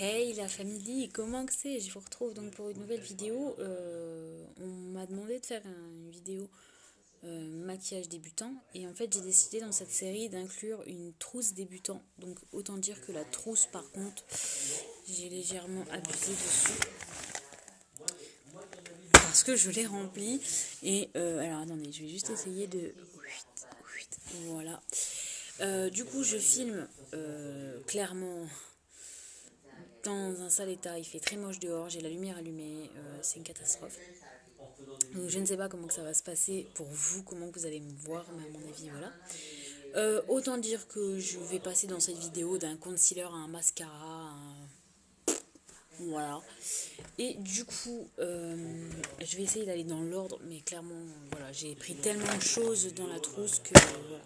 Hey la famille, comment que c'est? Je vous retrouve donc pour une nouvelle vidéo. On m'a demandé de faire une vidéo maquillage débutant et en fait j'ai décidé dans cette série d'inclure une trousse débutant. Donc autant dire que la trousse par contre j'ai légèrement abusé dessus parce que je l'ai remplie. Et alors attendez, je vais juste essayer de... Voilà. Du coup je filme clairement dans un sale état, il fait très moche dehors, j'ai la lumière allumée, c'est une catastrophe. Donc je ne sais pas comment que ça va se passer pour vous, comment que vous allez me voir, mais à mon avis voilà. Autant dire que je vais passer dans cette vidéo d'un concealer à un mascara, voilà. Et du coup, je vais essayer d'aller dans l'ordre, mais clairement, voilà, j'ai pris tellement de choses dans la trousse que voilà.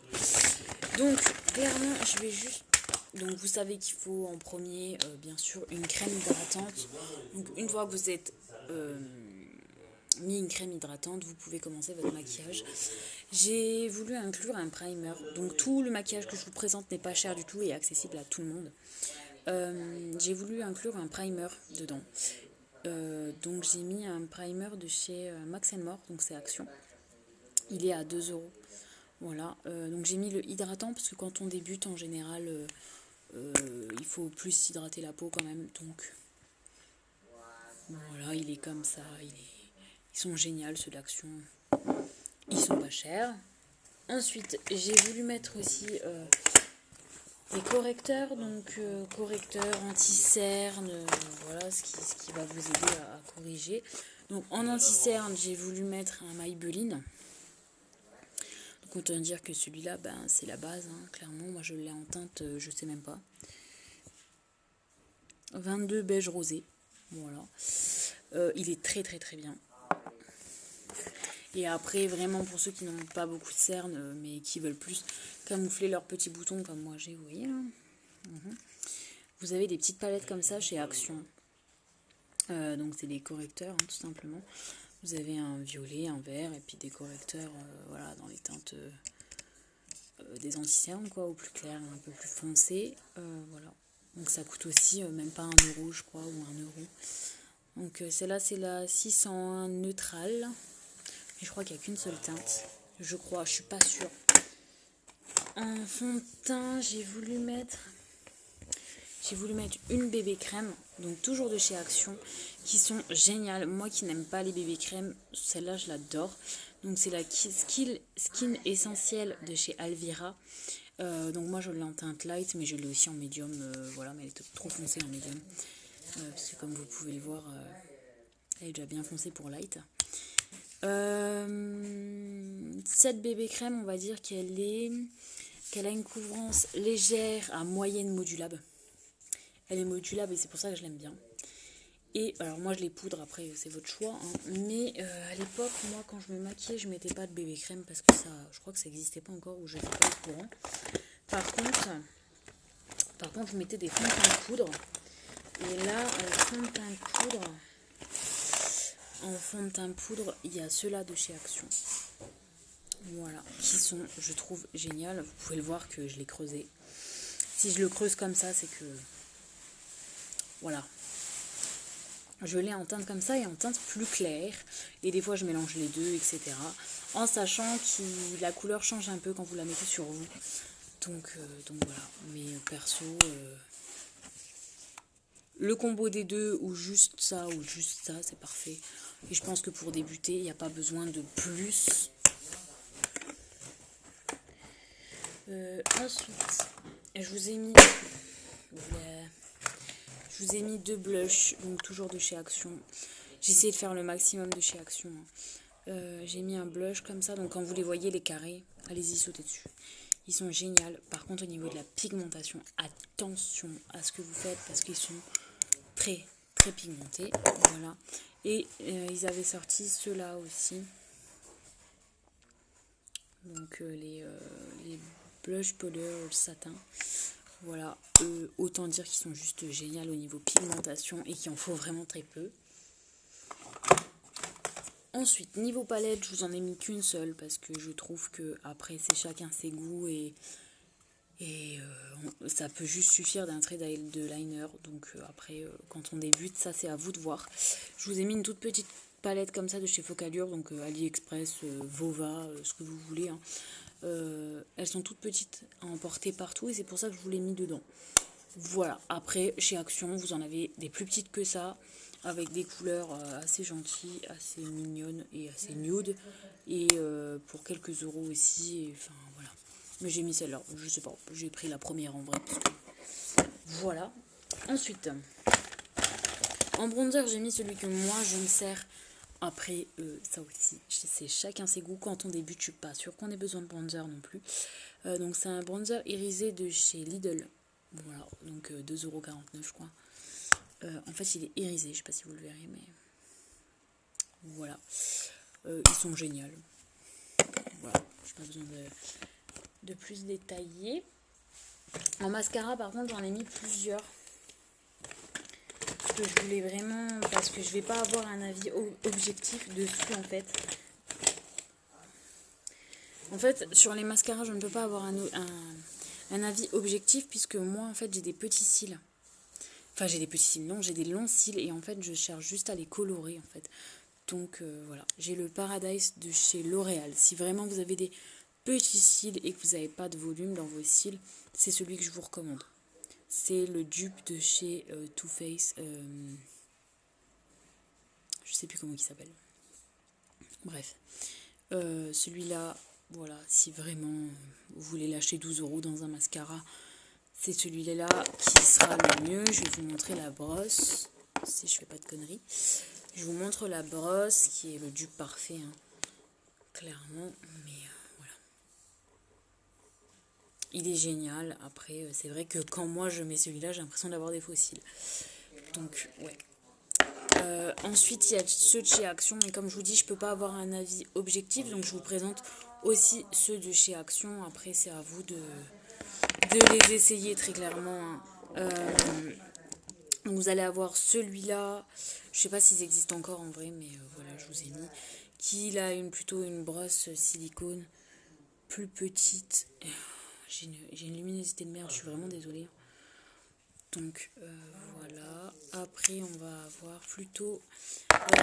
Donc, clairement, je vais juste... Donc, vous savez qu'il faut en premier, bien sûr, une crème hydratante. Donc, une fois que vous êtes mis une crème hydratante, vous pouvez commencer votre maquillage. J'ai voulu inclure un primer. Donc, tout le maquillage que je vous présente n'est pas cher du tout et accessible à tout le monde. J'ai voulu inclure un primer dedans. Donc, j'ai mis un primer de chez Max More, donc c'est Action. Il est à 2 €. Voilà, donc j'ai mis le hydratant parce que quand on débute en général, il faut plus hydrater la peau quand même. Donc voilà, il est comme ça. Ils sont géniaux ceux d'Action. Ils sont pas chers. Ensuite, j'ai voulu mettre aussi des correcteurs, donc correcteur anti-cerne, voilà ce qui va vous aider à corriger. Donc en anti-cerne, j'ai voulu mettre un Maybelline. Donc autant dire que celui-là, ben, c'est la base, hein, clairement. Moi je l'ai en teinte, je sais même pas. 22 beige rosé, voilà. Il est très très très bien. Et après, vraiment pour ceux qui n'ont pas beaucoup de cernes, mais qui veulent plus camoufler leurs petits boutons comme moi j'ai, vous voyez là. Vous avez des petites palettes comme ça chez Action. Donc c'est des correcteurs, hein, tout simplement. Vous avez un violet, un vert, et puis des correcteurs voilà, dans les teintes des anti-cernes, quoi, au plus clair, un peu plus foncé. Voilà. Donc ça coûte aussi même pas 1 € je crois, ou 1 €. Donc celle-là c'est la 601 neutrale. Mais je crois qu'il n'y a qu'une seule teinte. Je crois, je suis pas sûre. En fond de teint, j'ai voulu mettre une bébé crème, donc toujours de chez Action, qui sont géniales. Moi qui n'aime pas les bébés crèmes, celle-là je l'adore. Donc c'est la Skin Essentielle de chez Alvira. Donc moi je l'ai en teinte light, mais je l'ai aussi en médium, voilà, mais elle est trop foncée en médium. Parce que comme vous pouvez le voir, elle est déjà bien foncée pour light. Cette bébé crème, on va dire qu'elle a une couvrance légère à moyenne modulable. Elle est modulable et c'est pour ça que je l'aime bien. Et alors moi je les poudre, après c'est votre choix, hein. Mais à l'époque, moi quand je me maquillais, je mettais pas de bébé crème parce que ça, je crois que ça n'existait pas encore ou je n'étais pas au courant. Par contre, je mettais des fonds de teint de poudre. Et là, en fond de teint de poudre, il y a ceux-là de chez Action. Voilà, qui sont, je trouve, géniales. Vous pouvez le voir que je l'ai creusé. Si je le creuse comme ça, c'est que... Voilà. Je l'ai en teinte comme ça et en teinte plus claire. Et des fois, je mélange les deux, etc. En sachant que la couleur change un peu quand vous la mettez sur vous. Donc voilà. Mais perso... le combo des deux, ou juste ça, c'est parfait. Et je pense que pour débuter, il n'y a pas besoin de plus. Ensuite, je vous ai mis 2 blushs, donc toujours de chez Action. J'ai essayé de faire le maximum de chez Action. J'ai mis un blush comme ça, donc quand vous les voyez, les carrés, allez-y, sautez dessus. Ils sont géniaux. Par contre, au niveau de la pigmentation, attention à ce que vous faites parce qu'ils sont très très pigmentés. Voilà. Et ils avaient sorti ceux-là aussi. Donc les blush powder satin. Voilà, autant dire qu'ils sont juste géniaux au niveau pigmentation et qu'il en faut vraiment très peu. Ensuite, niveau palette, je vous en ai mis qu'une seule parce que je trouve que après c'est chacun ses goûts et Et ça peut juste suffire d'un trait de liner. Donc après, quand on débute, ça c'est à vous de voir. Je vous ai mis une toute petite palette comme ça de chez Focallure, donc AliExpress, Vova, ce que vous voulez. Hein. Elles sont toutes petites à emporter partout et c'est pour ça que je vous l'ai mis dedans. Voilà, après chez Action, vous en avez des plus petites que ça, avec des couleurs assez gentilles, assez mignonnes et assez nude. Et pour quelques euros aussi, enfin voilà. Mais j'ai mis celle-là, je sais pas, j'ai pris la première en vrai. Voilà. Ensuite, en bronzer, j'ai mis celui que moi je me sers. Après, ça aussi, c'est chacun ses goûts. Quand on débute, je suis pas sûre qu'on ait besoin de bronzer non plus. Donc c'est un bronzer irisé de chez Lidl. Voilà, donc 2,49 € je crois. En fait, il est irisé, je sais pas si vous le verrez, mais voilà. Ils sont géniaux. Voilà, j'ai pas besoin de plus détailler. En mascara, par contre, j'en ai mis plusieurs. Parce que je voulais vraiment... Parce que je vais pas avoir un avis objectif dessus, en fait. En fait, sur les mascaras, je ne peux pas avoir un avis objectif, puisque moi, en fait, j'ai des petits cils. Enfin, j'ai des petits cils, non, j'ai des longs cils, et en fait, je cherche juste à les colorer, en fait. Donc, voilà. J'ai le Paradise de chez L'Oréal. Si vraiment vous avez des petits cils et que vous n'avez pas de volume dans vos cils, c'est celui que je vous recommande. C'est le dupe de chez Too Faced. Je sais plus comment il s'appelle. Bref. Celui-là, voilà, si vraiment vous voulez lâcher 12 € dans un mascara, c'est celui-là qui sera le mieux. Je vais vous montrer la brosse, si je fais pas de conneries. Je vous montre la brosse qui est le dupe parfait, hein, clairement, mais voilà. Il est génial. Après, c'est vrai que quand moi je mets celui-là, j'ai l'impression d'avoir des fossiles. Donc, ouais. Ensuite, il y a ceux de chez Action, mais comme je vous dis, je peux pas avoir un avis objectif, donc je vous présente aussi ceux de chez Action. Après, c'est à vous de les essayer très clairement. Hein. Donc vous allez avoir celui-là, je sais pas s'ils existent encore en vrai, mais voilà, je vous ai mis, qui a plutôt une brosse silicone plus petite. J'ai une luminosité de merde, je suis vraiment désolée. Donc voilà. Après on va avoir plutôt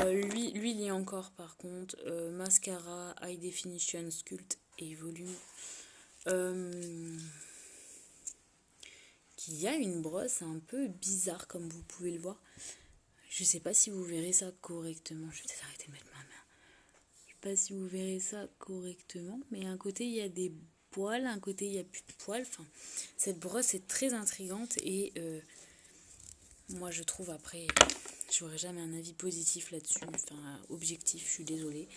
lui il y a encore par contre mascara high definition sculpt et volume qui a une brosse un peu bizarre comme vous pouvez le voir. Je sais pas si vous verrez ça correctement. Je vais peut-être arrêter de mettre ma main. Je sais pas si vous verrez ça correctement, mais un côté il y a des poils, un côté il y a plus de poils. Enfin, cette brosse est très intrigante et moi je trouve après, j'aurais jamais un avis positif là-dessus, enfin objectif, je suis désolée.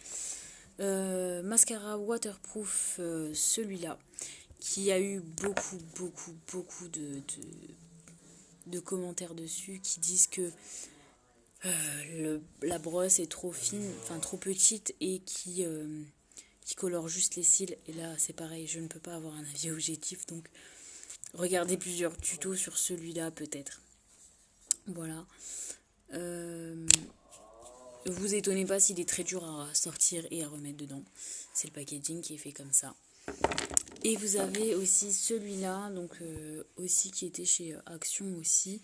Mascara waterproof, celui-là, qui a eu beaucoup de commentaires dessus qui disent que la brosse est trop fine, enfin trop petite et qui colore juste les cils. Et là c'est pareil, je ne peux pas avoir un avis objectif, donc regardez plusieurs tutos sur celui-là peut-être. Voilà. Vous étonnez pas s'il est très dur à sortir et à remettre dedans. C'est le packaging qui est fait comme ça. Et vous avez aussi celui-là, donc aussi qui était chez Action aussi.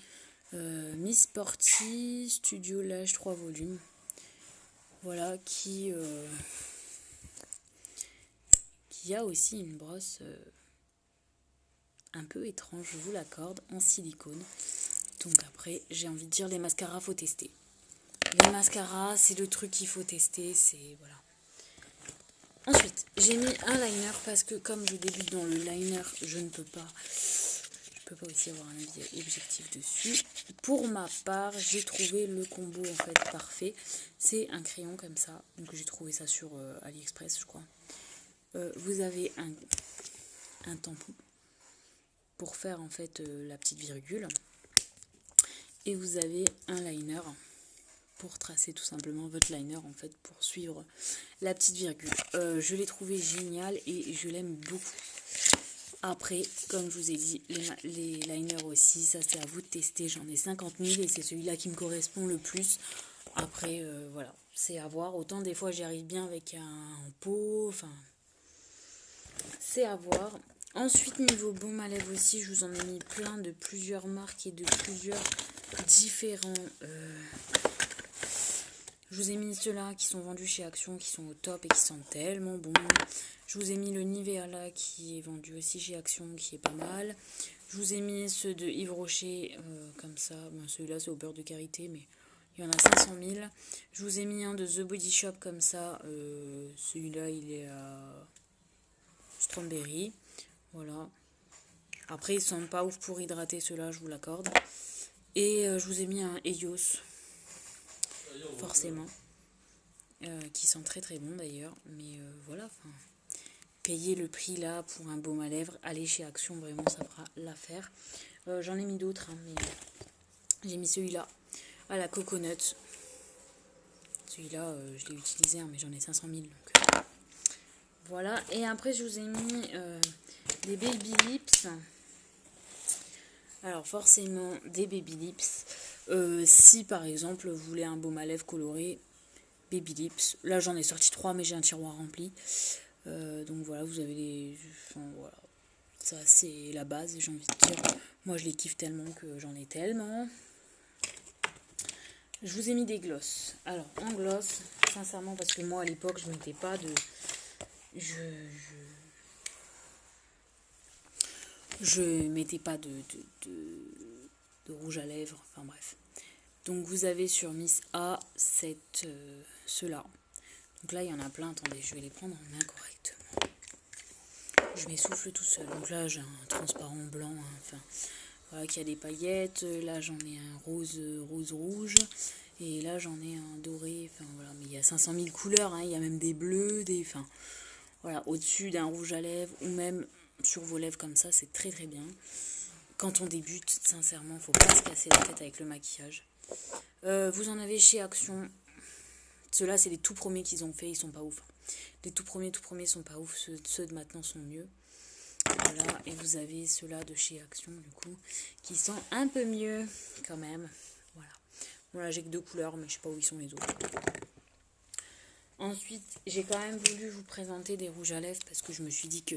Miss Sporty Studio Lash 3 volumes. Voilà, qui a aussi une brosse un peu étrange, je vous l'accorde, en silicone. Donc après, j'ai envie de dire, les mascaras, faut tester. Les mascaras, c'est le truc qu'il faut tester, c'est... voilà. Ensuite, j'ai mis un liner parce que comme je débute dans le liner, je ne peux pas... Je peux pas aussi avoir un avis objectif dessus. Pour ma part, j'ai trouvé le combo en fait parfait. C'est un crayon comme ça. Donc j'ai trouvé ça sur AliExpress, je crois. Vous avez un tampon pour faire en fait la petite virgule. Et vous avez un liner pour tracer tout simplement votre liner en fait pour suivre la petite virgule. Je l'ai trouvé génial et je l'aime beaucoup. Après, comme je vous ai dit, les liners aussi, ça c'est à vous de tester. J'en ai 50 000 et c'est celui-là qui me correspond le plus. Après, voilà, c'est à voir. Autant des fois j'y arrive bien avec un pot, enfin, c'est à voir. Ensuite, niveau baume à lèvres aussi, je vous en ai mis plein de plusieurs marques et de plusieurs différents. Je vous ai mis ceux-là qui sont vendus chez Action, qui sont au top et qui sont tellement bons. Je vous ai mis le Nivea là qui est vendu aussi chez Action, qui est pas mal. Je vous ai mis ceux de Yves Rocher, comme ça. Bon, celui-là c'est au beurre de karité, mais il y en a 500 000. Je vous ai mis un de The Body Shop comme ça. Celui-là il est à Strawberry. Voilà. Après ils sont pas ouf pour hydrater, ceux-là je vous l'accorde. Et je vous ai mis un Eios, forcément. Qui sont très très bons d'ailleurs. Mais voilà, enfin. Payer le prix là pour un baume à lèvres, aller chez Action, vraiment ça fera l'affaire. J'en ai mis d'autres, hein, mais j'ai mis celui-là à la coconut. Celui-là, je l'ai utilisé, hein, mais j'en ai 500 000. Donc, voilà. Et après, je vous ai mis des Baby Lips. Alors, forcément, des Baby Lips. Si, par exemple, vous voulez un baume à lèvres coloré, Baby Lips. Là, j'en ai sorti 3, mais j'ai un tiroir rempli. Donc, voilà, vous avez les... Enfin, voilà. Ça, c'est la base, j'ai envie de dire. Moi, je les kiffe tellement que j'en ai tellement. Je vous ai mis des glosses. Alors, en gloss, sincèrement, parce que moi, à l'époque, je mettais pas de... Je mettais pas de rouge à lèvres. Enfin, bref. Donc, vous avez sur Miss A, ceux-là. Donc là, il y en a plein. Attendez, je vais les prendre en main correctement. Je m'essouffle tout seul. Donc là, j'ai un transparent blanc. Hein, enfin, voilà, qui a des paillettes. Là, j'en ai un rouge. Et là, j'en ai un doré. Enfin, voilà. Mais il y a 500 000 couleurs. Hein, il y a même des bleus, des... Enfin, voilà, au-dessus d'un rouge à lèvres. Ou même sur vos lèvres comme ça. C'est très, très bien. Quand on débute, sincèrement, faut pas se casser la tête avec le maquillage. Vous en avez chez Action. Ceux-là, c'est les tout premiers qu'ils ont fait. Ils sont pas ouf. Les tout premiers sont pas ouf. Ceux de maintenant sont mieux. Voilà, et vous avez ceux-là de chez Action, du coup, qui sont un peu mieux, quand même. Voilà. Voilà, j'ai que 2 couleurs, mais je sais pas où ils sont les autres. Ensuite, j'ai quand même voulu vous présenter des rouges à lèvres, parce que je me suis dit que,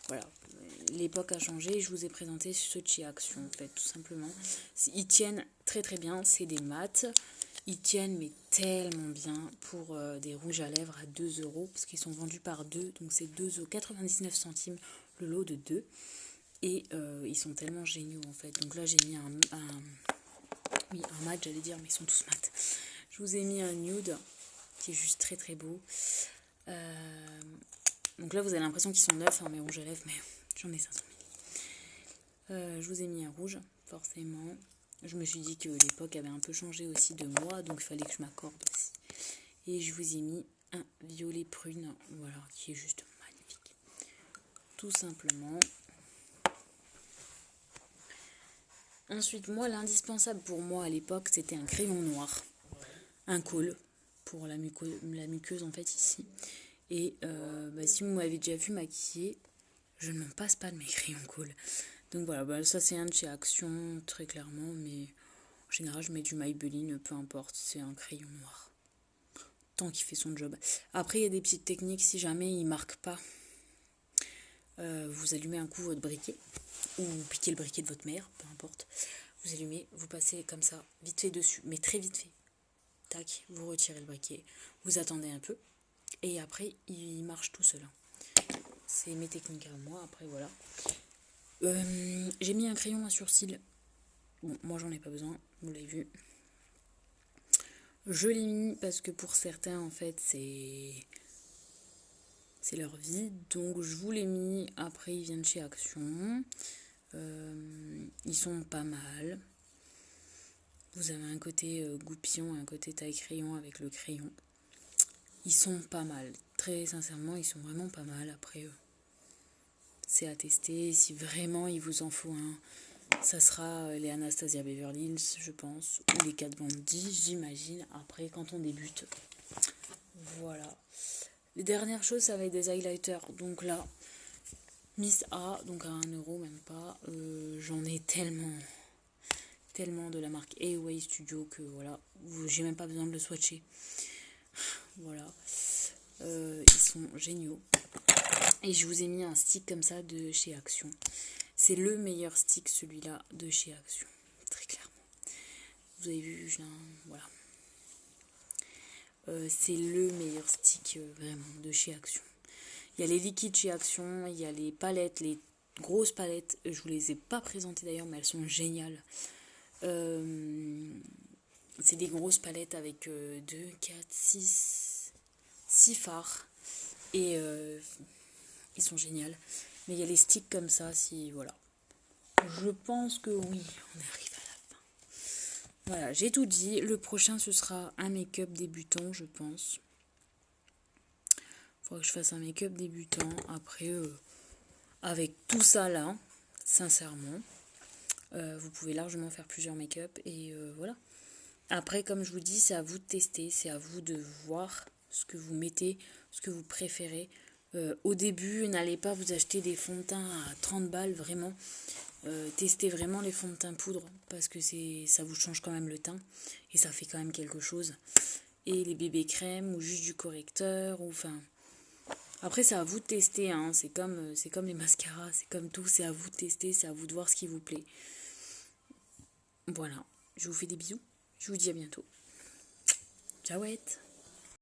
voilà, l'époque a changé. Je vous ai présenté ceux de chez Action, en fait, tout simplement. Ils tiennent très très bien, c'est des mats. Ils tiennent, mais tellement bien, pour des rouges à lèvres à 2 €, parce qu'ils sont vendus par 2, donc c'est 2,99 € le lot de 2. Et ils sont tellement géniaux, en fait. Donc là, j'ai mis un mat, j'allais dire, mais ils sont tous mat. Je vous ai mis un nude, qui est juste très très beau. Donc là, vous avez l'impression qu'ils sont neufs, hein, mes rouges à lèvres, mais j'en ai 500 000. Je vous ai mis un rouge, forcément. Je me suis dit que l'époque avait un peu changé aussi de moi, donc il fallait que je m'accorde aussi. Et je vous ai mis un violet prune, voilà, qui est juste magnifique. Tout simplement. Ensuite, moi, l'indispensable pour moi à l'époque, c'était un crayon noir. Un col pour la muqueuse, en fait, ici. Et si vous m'avez déjà vu maquiller, je ne m'en passe pas de mes crayons col. Donc voilà, ça c'est un de chez Action, très clairement, mais en général, je mets du Maybelline, peu importe, c'est un crayon noir. Tant qu'il fait son job. Après, il y a des petites techniques, si jamais il ne marque pas, vous allumez un coup votre briquet, ou piquez le briquet de votre mère, peu importe. Vous allumez, vous passez comme ça, vite fait dessus, mais très vite fait. Tac, vous retirez le briquet, vous attendez un peu, et après, il marche tout seul. C'est mes techniques à moi, après voilà. J'ai mis un crayon à sourcils. Bon, moi j'en ai pas besoin, vous l'avez vu. Je l'ai mis parce que pour certains, en fait, c'est leur vie. Donc je vous l'ai mis. Après, ils viennent chez Action. Ils sont pas mal. Vous avez un côté goupillon et un côté taille-crayon avec le crayon. Ils sont pas mal. Très sincèrement, ils sont vraiment pas mal. Après, c'est à tester. Si vraiment il vous en faut un, ça sera les Anastasia Beverly Hills, je pense. Ou les Kat Von D, j'imagine. Après, quand on débute. Voilà. Les dernières choses, ça va être des highlighters. Donc là, Miss A, donc à 1 € même pas. J'en ai tellement de la marque Away Studio que voilà, j'ai même pas besoin de le swatcher. Voilà. Ils sont géniaux. Et je vous ai mis un stick comme ça de chez Action. C'est le meilleur stick, celui-là, de chez Action. Très clairement. Vous avez vu, voilà. C'est le meilleur stick, vraiment, de chez Action. Il y a les liquides chez Action, il y a les palettes, les grosses palettes. Je vous les ai pas présentées d'ailleurs, mais elles sont géniales. C'est des grosses palettes avec 2, 4, 6 fards. Et ils sont géniaux. Mais il y a les sticks comme ça, si voilà. Je pense que oui, on arrive à la fin. Voilà, j'ai tout dit. Le prochain, ce sera un make-up débutant, je pense. Il faudra que je fasse un make-up débutant. Après, avec tout ça là, sincèrement, vous pouvez largement faire plusieurs make-up. Et voilà. Après, comme je vous dis, c'est à vous de tester. C'est à vous de voir ce que vous mettez, ce que vous préférez. Au début, n'allez pas vous acheter des fonds de teint à 30 balles, vraiment. Testez vraiment les fonds de teint poudre, parce que ça vous change quand même le teint, et ça fait quand même quelque chose. Et les bébés crèmes, ou juste du correcteur, ou enfin... Après, c'est à vous de tester, hein. C'est comme les mascaras, c'est comme tout, c'est à vous de tester, c'est à vous de voir ce qui vous plaît. Voilà, je vous fais des bisous, je vous dis à bientôt. Ciaouette.